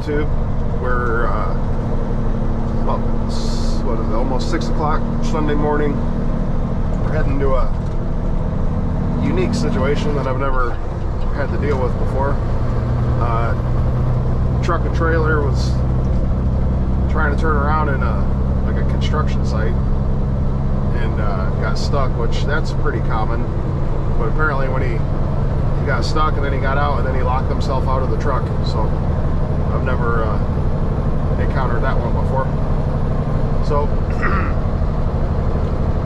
YouTube where about, what is it, almost 6 o'clock Sunday morning. We're heading to a unique situation that I've never had to deal with before. Truck and trailer was trying to turn around in like a construction site and got stuck, which that's pretty common. But apparently when he got stuck and then he got out and then he locked himself out of the truck. So I've never encountered that one before. So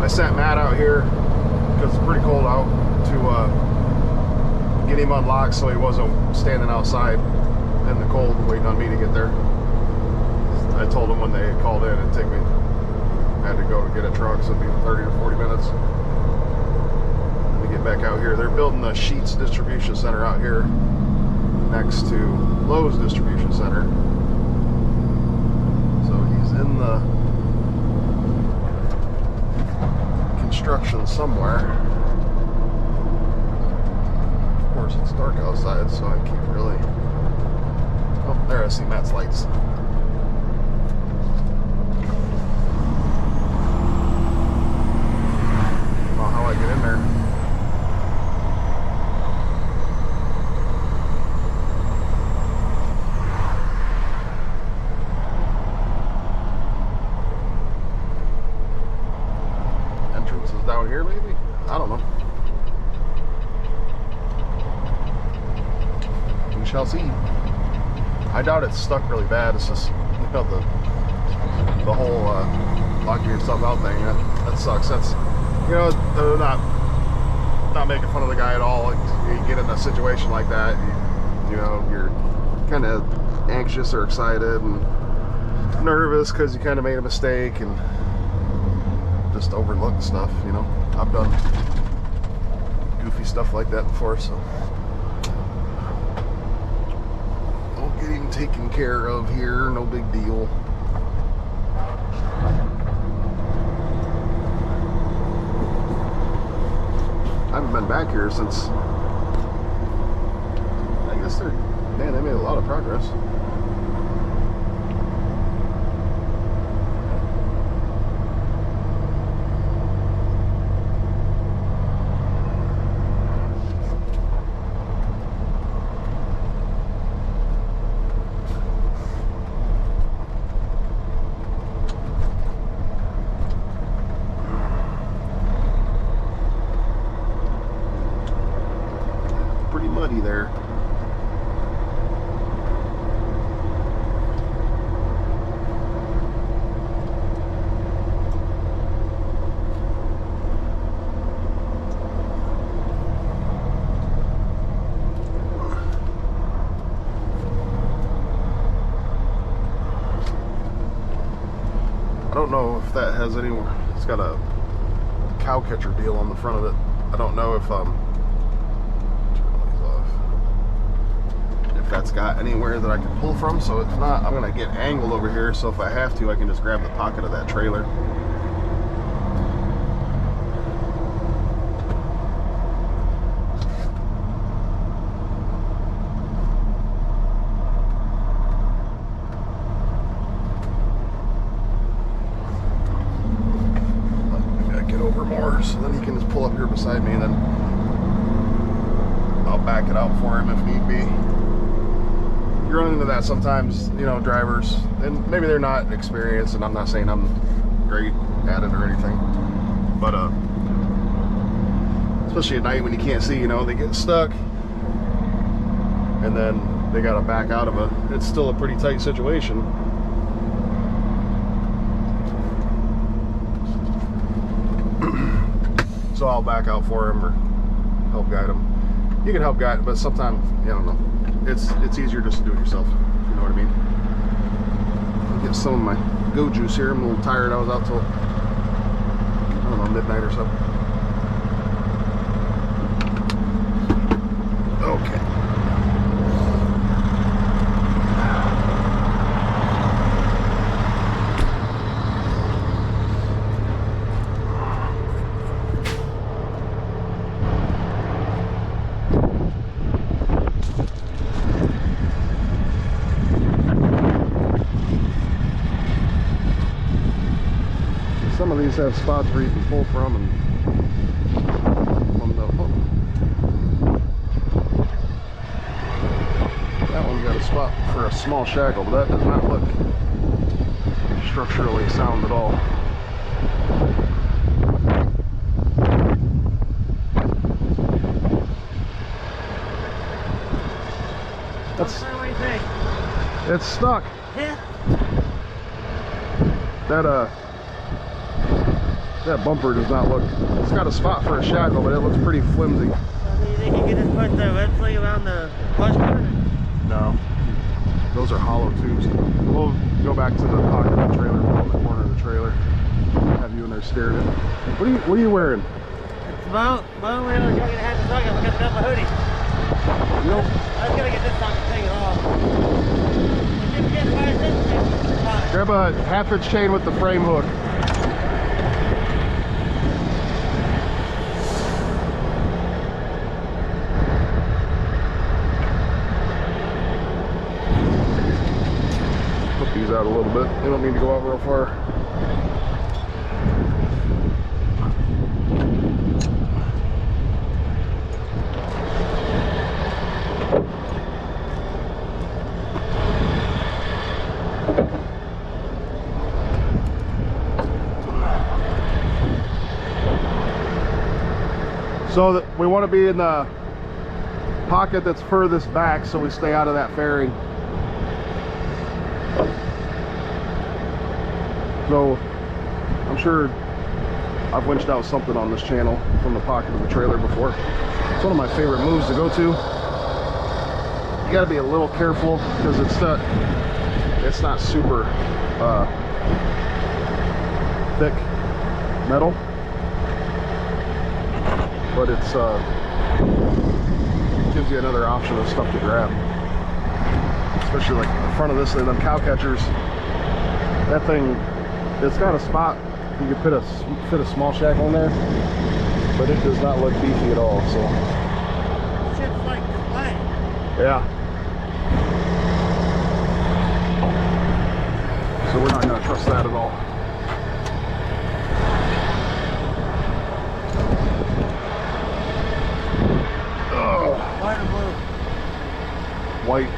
I sent Matt out here because it's pretty cold out to get him unlocked so he wasn't standing outside in the cold waiting on me to get there. I told him when they called in it'd take me, I had to go to get a truck, so it'd be 30 or 40 minutes to get back out here. They're building a Sheets distribution center out here next to Lowe's distribution center. So he's in the construction somewhere. Of course it's dark outside, so I can't really. Oh, there I see Matt's lights. I don't know how I get in there. Entrance is down here, maybe? I don't know. We shall see. I doubt it's stuck really bad. It's just, you know, the whole locking yourself out thing. That sucks. That's, you know, they're not making fun of the guy at all. Like, you get in a situation like that, you know, you're kind of anxious or excited and nervous because you kind of made a mistake and just overlooked stuff. You know, I've done goofy stuff like that before, so. Getting taken care of here, no big deal. I haven't been back here since, I guess they made a lot of progress. Muddy there. I don't know if that has any, it's got a cow catcher deal on the front of it. I don't know if that's got anywhere that I can pull from, so if not, I'm gonna get angled over here, so if I have to, I can just grab the pocket of that trailer. I gotta get over more, so then he can just pull up here beside me, and then I'll back it out for him if need be. You run into that sometimes, you know, drivers, and maybe they're not experienced, and I'm not saying I'm great at it or anything, but especially at night when you can't see, you know, they get stuck and then they gotta back out of it's still a pretty tight situation. So I'll back out for him or help guide him. You can help guide, but sometimes, I don't know, it's easier just to do it yourself, if you know what I mean. I'll get some of my go juice here. I'm a little tired. I was out till, I don't know, midnight or so. Okay. these have spots where you can pull from and from the hook. That one's got a spot for a small shackle, but that does not look structurally sound at all. That's, what do you think? it's stuck. Yeah. That bumper does not look, it's got a spot for a shackle, but it looks pretty flimsy. So do you think you could just put the red sleeve around the clutch pad? No, those are hollow tubes. We'll go back to the pocket of the trailer, pull in the corner of the trailer, have you in there staring at it. What are you wearing? It's bone wheel, you're gonna have to talk about because I got my hoodie. Nope. I was gonna get this time to take it off. If you get my attention, Grab a half-inch chain with the frame hook. Put these out a little bit. They don't need to go out real far. So that we want to be in the pocket that's furthest back so we stay out of that fairing. So I'm sure I've winched out something on this channel from the pocket of the trailer before. It's one of my favorite moves to go to. You got to be a little careful because it's not super thick metal, but it's gives you another option of stuff to grab, especially like the front of this thing. Them cow catchers, that thing, it's got a spot you can fit a small shackle in there, but it does not look beefy at all. So shit's like clay. yeah, so we're not going to trust that at all. White or blue? White.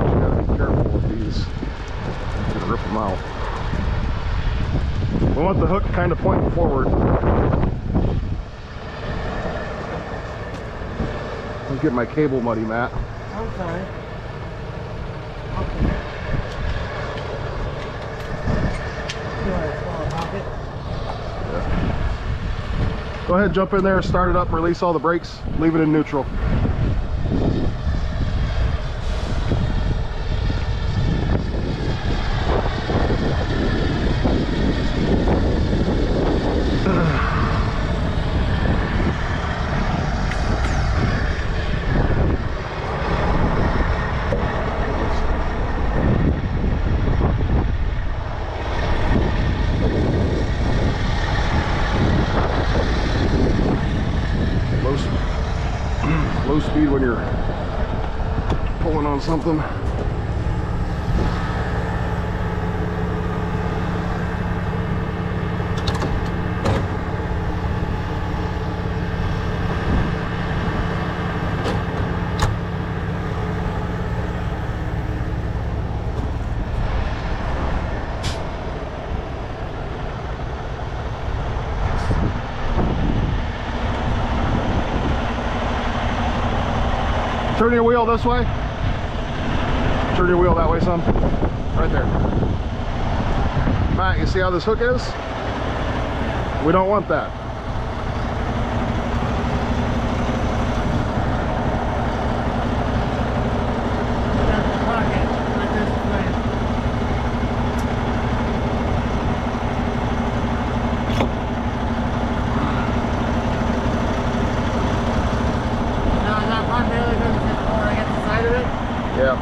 You gotta be careful with these. You're gonna rip them out. We want the hook kind of pointing forward. Get my cable muddy, Matt. I'm sorry. Okay. You want a small pocket? Yeah. Go ahead, jump in there, start it up, release all the brakes, leave it in neutral. Low speed when you're pulling on something. Turn your wheel this way. Turn your wheel that way some. Right there. Matt, you see how this hook is? We don't want that. Yeah.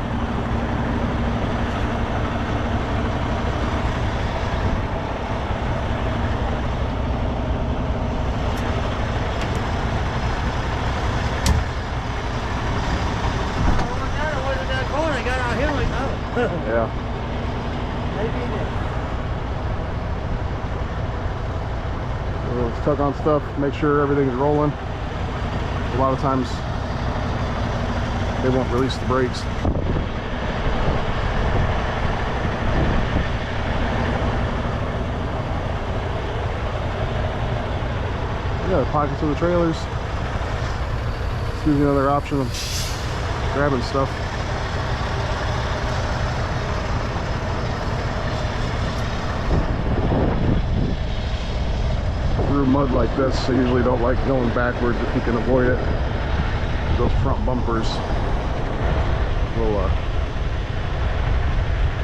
Yeah. Let's tug on stuff, make sure everything's rolling. A lot of times they won't release the brakes. Yeah, the pockets of the trailers. This gives you another option of grabbing stuff. Through mud like this, I usually don't like going backwards if you can avoid it. Those front bumpers will,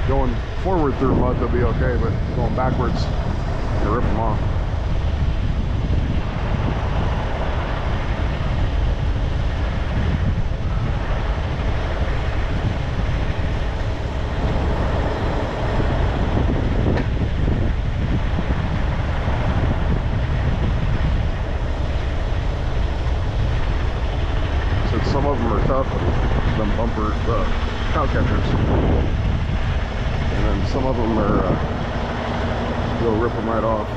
going forward through mud, they'll be okay, but going backwards, you rip them off. Some of them are tough, them bumpers, cow catchers, and then some of them are, you'll rip them right off,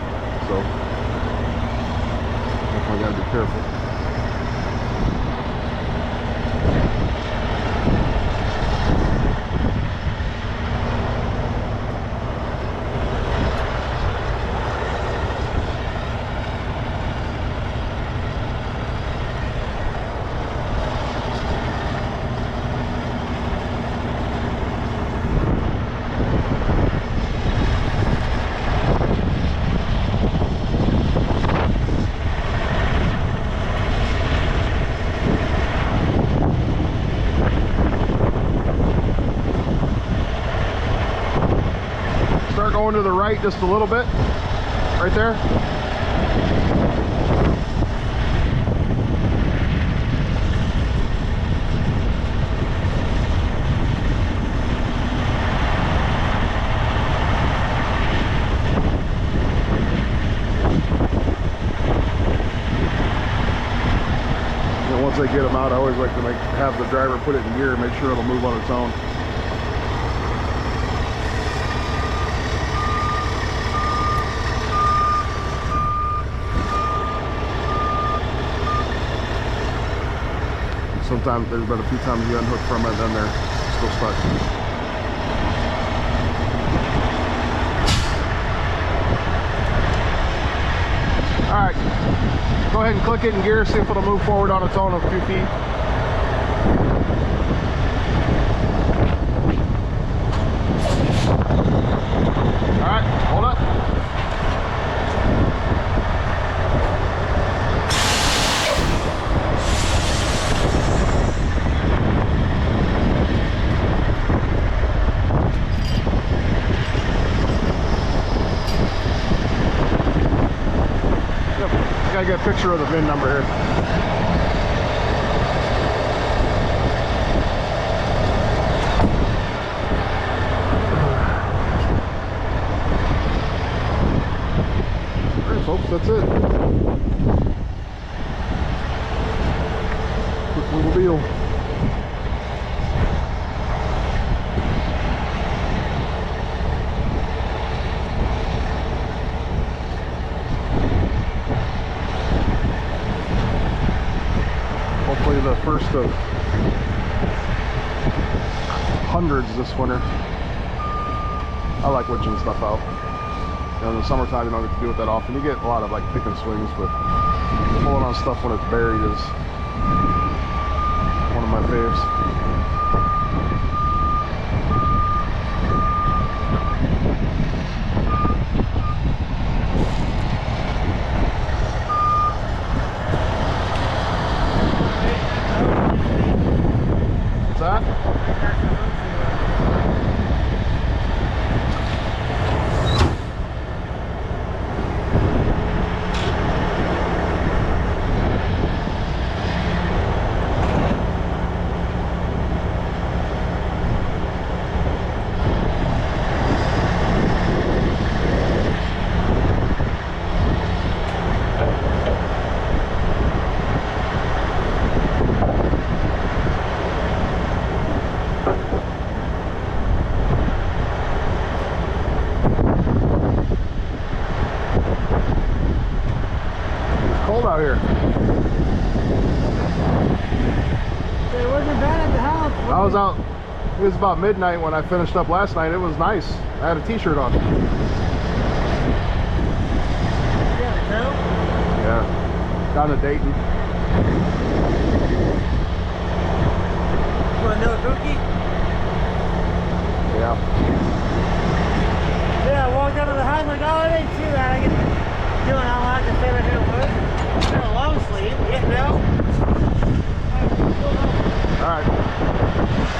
so definitely gotta be careful. Start going to the right just a little bit, right there. And once I get them out, I always like to have the driver put it in gear, make sure it'll move on its own. Sometimes there's been a few times you unhook from it and then they're still stuck. Alright, go ahead and click it in gear, see if it'll move forward on its own a few feet. Alright, hold up. I get a picture of the VIN number here. Alright folks, that's it. Quick little deal. Hopefully the first of hundreds this winter. I like winching stuff out. You know, in the summertime you don't get to do it that often. You get a lot of like pick and swings, but pulling on stuff when it's buried is one of my faves. That? I was out, it was about midnight when I finished up last night. It was nice. I had a t-shirt on. Yeah, down to Dayton. You want to know a cookie? Yeah. Yeah, I walked up to the house like, oh, I didn't see that. I get doing how much I stay right here at work. They're a long sleeve. Yeah, no. Alright.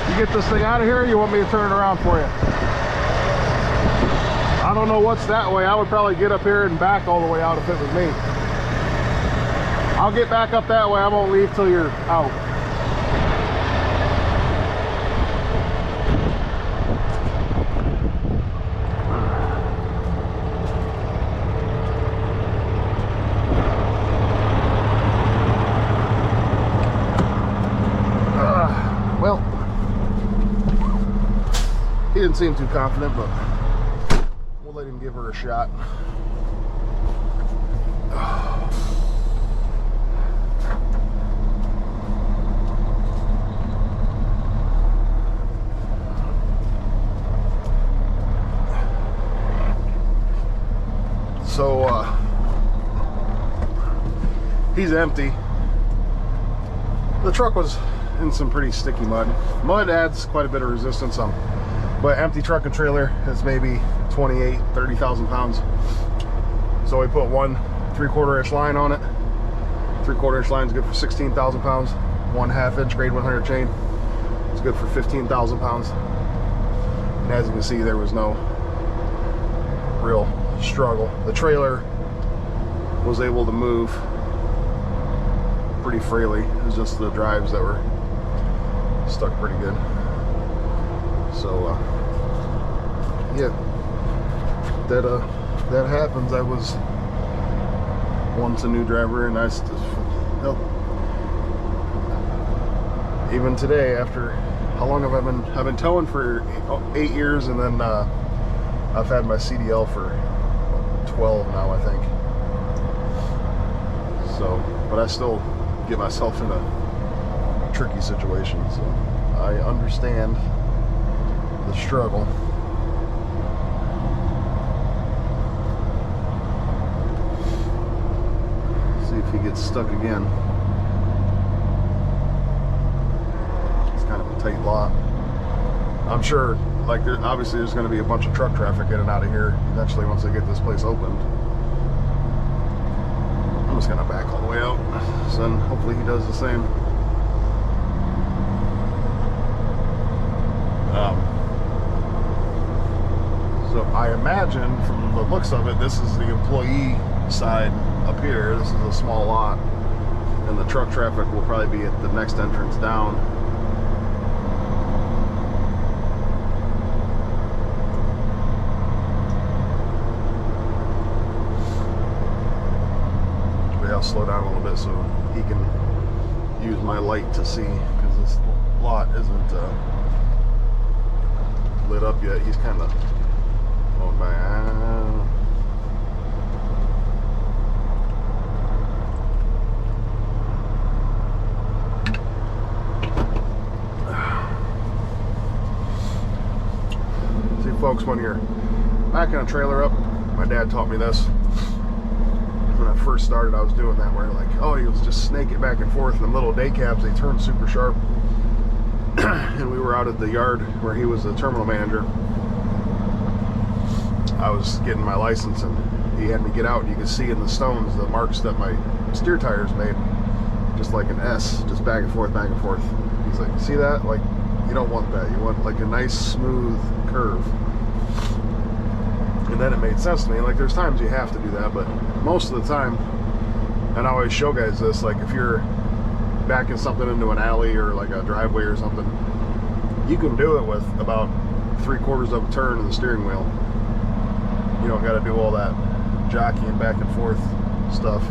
You get this thing out of here, or you want me to turn it around for you? I don't know what's that way. I would probably get up here and back all the way out if it was me. I'll get back up that way. I won't leave till you're out. Well, he didn't seem too confident, but we'll let him give her a shot. So, he's empty. The truck was in some pretty sticky mud. Mud adds quite a bit of resistance on, but empty truck and trailer is maybe 30,000 pounds. So we put one 3/4 inch line on it. 3/4 inch line is good for 16,000 pounds. 1/2 inch grade 100 chain is good for 15,000 pounds. And as you can see, there was no real struggle. The trailer was able to move pretty freely. It was just the drives that were stuck pretty good. So yeah, that happens. I was once a new driver, and I still, even today, after how long have I been? I've been towing for 8 years, and then I've had my CDL for 12 now, I think. So, but I still get myself in a tricky situation, so I understand the struggle. See if he gets stuck again. It's kind of a tight lot. I'm sure, like, obviously there's going to be a bunch of truck traffic in and out of here eventually once they get this place opened. I'm just going to back all the way out, so then hopefully he does the same. So I imagine from the looks of it, this is the employee side up here. This is a small lot, and the truck traffic will probably be at the next entrance down. I'll slow down a little bit so he can use my light to see, because this lot isn't lit up yet. He's kind of going by. See, folks, when you're backing a trailer up, my dad taught me this. When I first started, I was doing that where, like, oh, he was just snake it back and forth, and the little day cabs, they turned super sharp. And we were out at the yard where he was the terminal manager. I was getting my license, and he had me get out, and you could see in the stones the marks that my steer tires made, just like an S, just back and forth, back and forth. He's like, see that? Like, you don't want that. You want like a nice smooth curve. And then it made sense to me. Like, there's times you have to do that, but most of the time, and I always show guys this, like, if you're backing something into an alley or like a driveway or something, you can do it with about 3/4 of a turn of the steering wheel. You don't got to do all that jockeying back and forth stuff.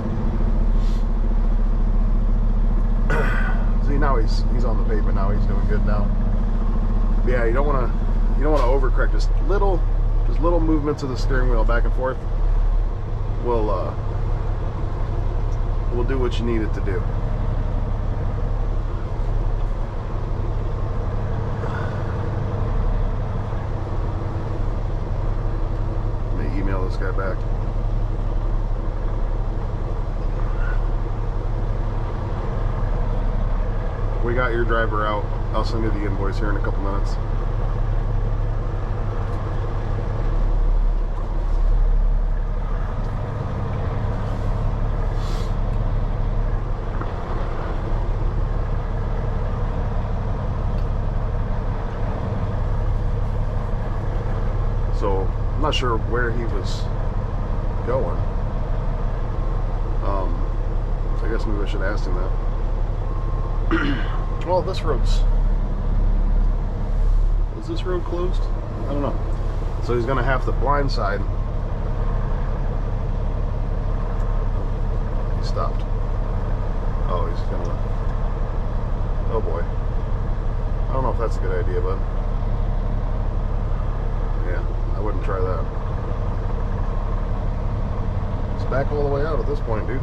See, now he's on the pavement now. He's doing good now. But yeah, you don't want to overcorrect. Just little movements of the steering wheel back and forth will do what you need it to do. guy back. We got your driver out. I'll send you the invoice here in a couple minutes. So I'm not sure where he was going. So I guess maybe I should ask him that. Well, this road's... Is this road closed? I don't know. So he's gonna have to blindside. He stopped. Oh, he's gonna... Oh boy. I don't know if that's a good idea, but... Yeah, I wouldn't try that. It's back all the way out at this point, dude.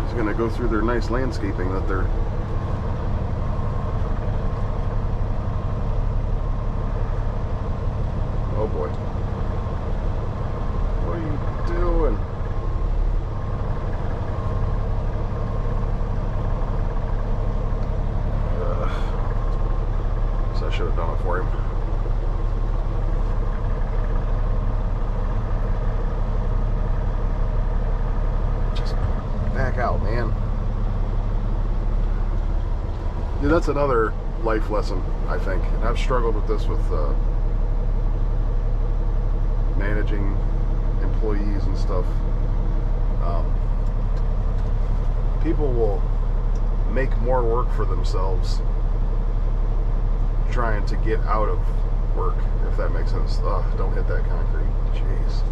He's gonna go through their nice landscaping that they're... Oh boy. What are you doing? So I should have done it for him. Just back out, man. Dude, that's another life lesson, I think. And I've struggled with this with managing employees and stuff. People will make more work for themselves trying to get out of work, if that makes sense. Don't hit that concrete. Jeez.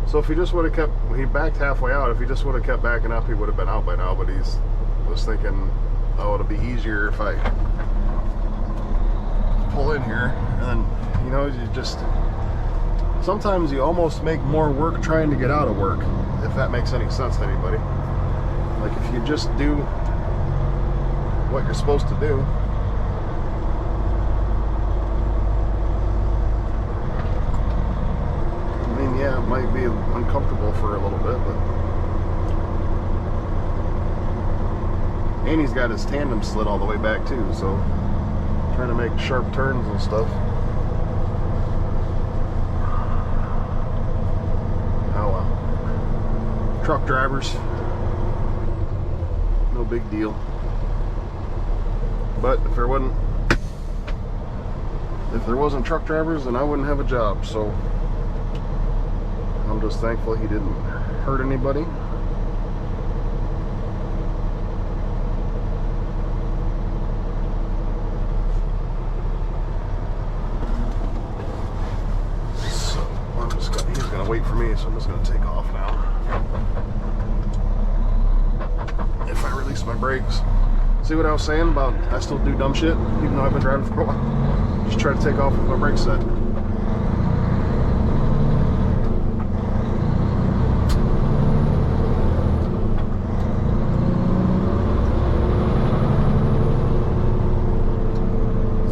So if he just would have kept, he backed halfway out, if he just would have kept backing up, he would have been out by now, but he's was thinking, oh, it'll be easier if I pull in here. And then, you know, you just, sometimes you almost make more work trying to get out of work, if that makes any sense to anybody. Like if you just do what you're supposed to do, I mean, yeah, it might be uncomfortable for a little bit, but and he's got his tandem slid all the way back too, so trying to make sharp turns and stuff. Oh well. Truck drivers, no big deal. But if there wasn't truck drivers, then I wouldn't have a job. So I'm just thankful he didn't hurt anybody. So he's gonna wait for me, so I'm just gonna take off now. If I release my brakes. See what I was saying about I still do dumb shit, even though I've been driving for a while. Just try to take off with my brakes set.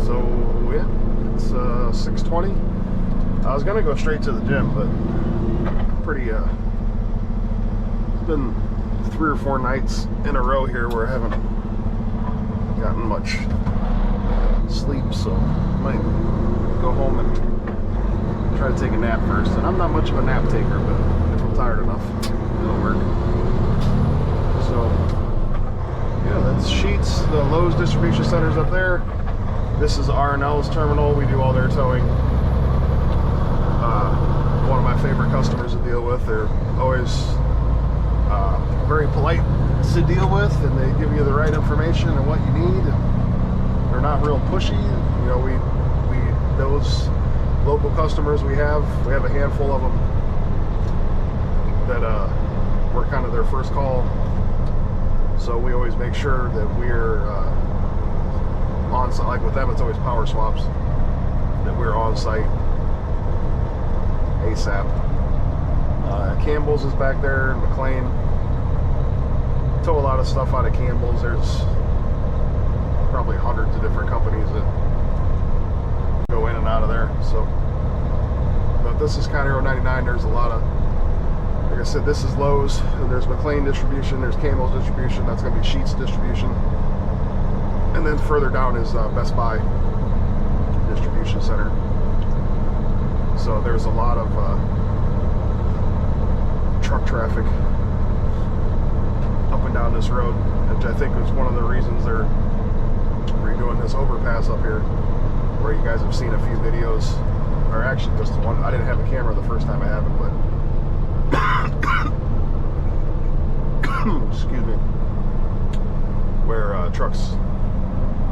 So yeah, it's 6:20. I was gonna go straight to the gym, but pretty it's been 3 or 4 nights in a row here where I haven't gotten much sleep, so I might go home and try to take a nap first. And I'm not much of a nap taker, but if I'm tired enough, it'll work. So yeah, that's Sheets, the Lowe's distribution center's up there. This is R&L's terminal. We do all their towing. One of my favorite customers to deal with. They're always very polite to deal with, and they give you the right information and what you need. They're not real pushy. You know, we those local customers we have a handful of them that we're kind of their first call. So we always make sure that we're on site. Like with them, it's always power swaps. That we're on site ASAP. Campbell's is back there, McLean. Tow a lot of stuff out of Campbell's. There's probably hundreds of different companies that go in and out of there. So, but this is County Road 99. There's a lot of, like I said, this is Lowe's, and there's McLean distribution, there's Camel's distribution, that's going to be Sheetz distribution, and then further down is Best Buy distribution center. So there's a lot of truck traffic up and down this road, which I think is one of the reasons they're redoing this overpass up here, where you guys have seen a few videos, or actually just one. I didn't have a camera the first time I have it, but excuse me, where trucks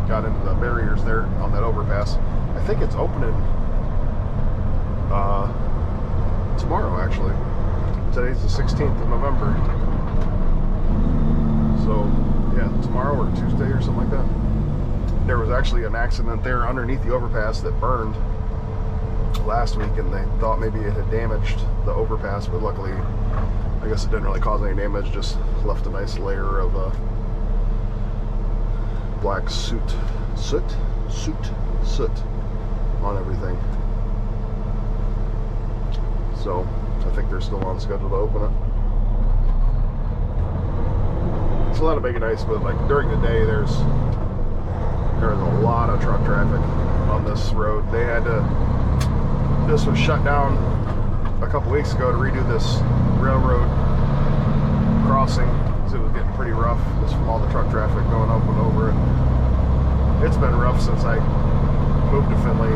got into the barriers there on that overpass. I think it's opening tomorrow, actually. Today's the 16th of November. So, yeah, tomorrow or Tuesday or something like that. There was actually an accident there underneath the overpass that burned last week, and they thought maybe it had damaged the overpass, but luckily, I guess it didn't really cause any damage, just left a nice layer of black soot on everything. So I think they're still on schedule to open it. It's a lot of big and ice, but like during the day there's a lot of truck traffic on this road. They had to, this was shut down a couple weeks ago to redo this railroad crossing because it was getting pretty rough just from all the truck traffic going up and over it. It's been rough since I moved to Findlay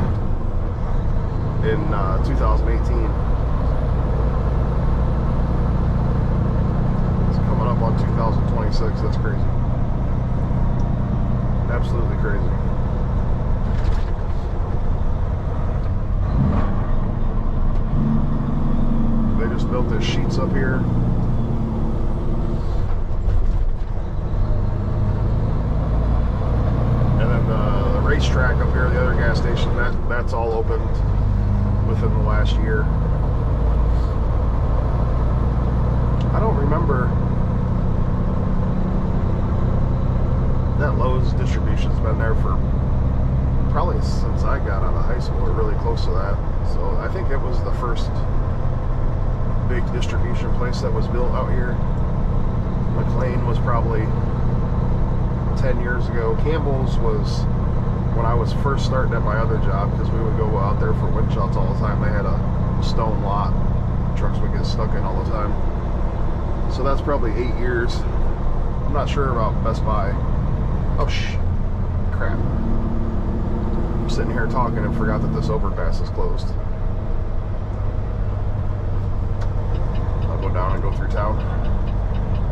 in 2018. It's coming up on 2026. That's crazy. Absolutely crazy. They just built this Sheetz up here. And then the racetrack up here, the other gas station, that's all opened within the last year. I don't remember. That Lowe's distribution's been there for probably since I got out of high school, or really close to that. So I think it was the first big distribution place that was built out here. McLean was probably 10 years ago. Campbell's was when I was first starting at my other job, because we would go out there for wind shots all the time. They had a stone lot. Trucks would get stuck in all the time. So that's probably 8 years. I'm not sure about Best Buy. Oh, crap. I'm sitting here talking and forgot that this overpass is closed. I'll go down and go through town.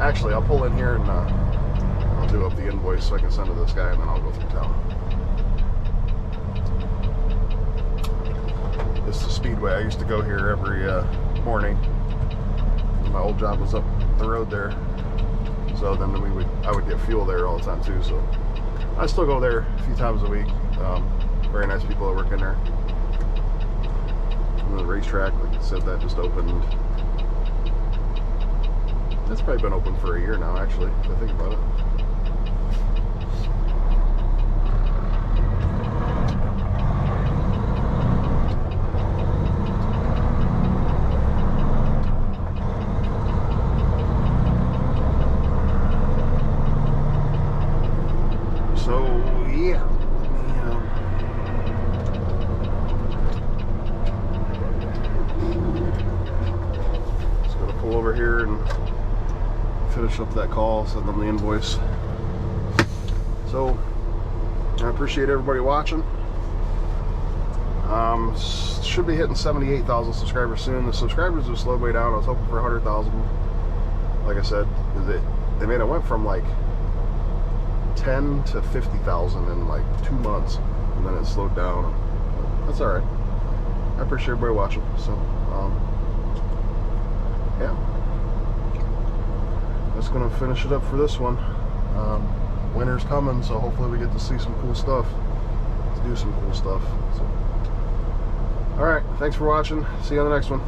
Actually, I'll pull in here and I'll do up the invoice so I can send to this guy, and then I'll go through town. This is the Speedway. I used to go here every morning. My old job was up the road there. So then I would get fuel there all the time too. So I still go there a few times a week. Very nice people that work in there. And the racetrack, like I said, that just opened. It's probably been open for a year now, actually, if I think about it. Over here and finish up that call, send them the invoice. So I appreciate everybody watching. Should be hitting 78,000 subscribers soon. The subscribers have slowed way down. I was hoping for 100,000. Like I said, they made it went from like 10 to 50,000 in like 2 months, and then it slowed down. That's all right. I appreciate everybody watching. So yeah, that's gonna finish it up for this one. Winter's coming, so hopefully we get to see some cool stuff, to do some cool stuff. So, all right, thanks for watching. See you on the next one.